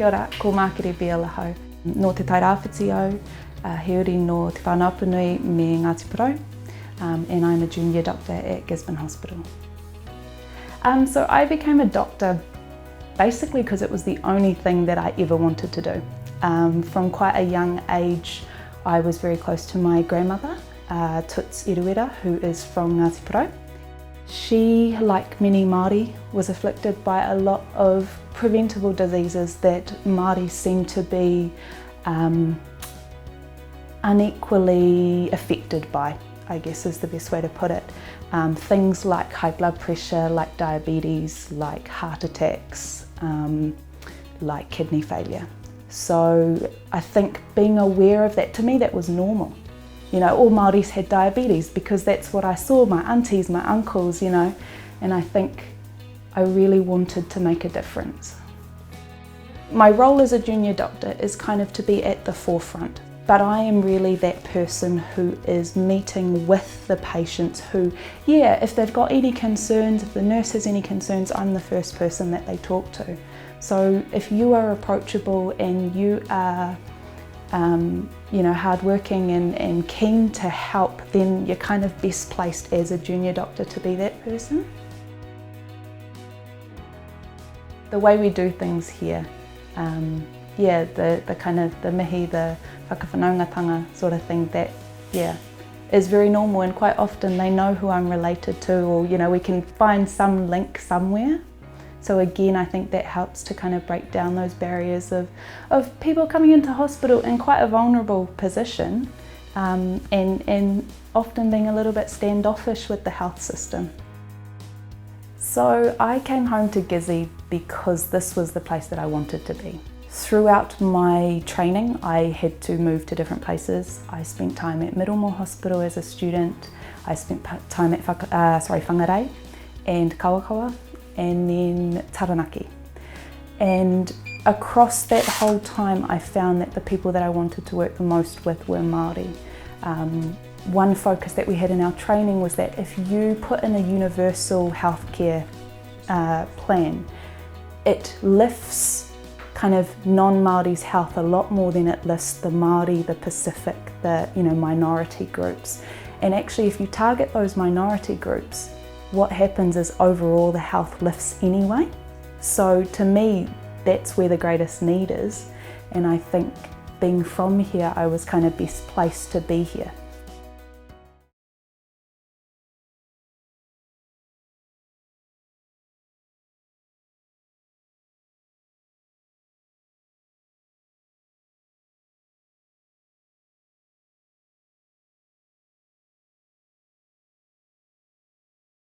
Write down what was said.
Kia ora, ko Makere Beale hau. No Te Tairāwhiti au, he uri no te whānau me Ngāti Porou, and I'm a junior doctor at Gisborne Hospital. So I became a doctor basically because it was the only thing that I ever wanted to do. From quite a young age, I was very close to my grandmother, Tuts Eruera, who is from Ngāti Porou. She, like many Māori, was afflicted by a lot of preventable diseases that Māori seem to be unequally affected by, I guess is the best way to put it. Things like high blood pressure, like diabetes, like heart attacks, like kidney failure. So I think being aware of that, to me that was normal. You know, all Māoris had diabetes because that's what I saw, my aunties, my uncles, you know, and I think I really wanted to make a difference. My role as a junior doctor is kind of to be at the forefront, but I am really that person who is meeting with the patients who, yeah, if they've got any concerns, if the nurse has any concerns, I'm the first person that they talk to. So if you are approachable and you are you know, hardworking and keen to help, then you're kind of best placed as a junior doctor to be that person. The way we do things here, yeah, the kind of the mihi, the whakawhanaungatanga sort of thing, that, yeah, is very normal, and quite often they know who I'm related to, or, you know, we can find some link somewhere. So again, I think that helps to kind of break down those barriers of people coming into hospital in quite a vulnerable position, and often being a little bit standoffish with the health system. So I came home to Gizzy because this was the place that I wanted to be. Throughout my training, I had to move to different places. I spent time at Middlemore Hospital as a student. I spent time at Whangarei and Kawakawa, and then Taranaki. And across that whole time I found that the people that I wanted to work the most with were Māori. One focus that we had in our training was that if you put in a universal healthcare plan, it lifts kind of non-Māori's health a lot more than it lifts the Māori, the Pacific, the, you know, minority groups. And actually if you target those minority groups, what happens is overall the health lifts anyway. So to me, that's where the greatest need is. And I think being from here, I was kind of best placed to be here.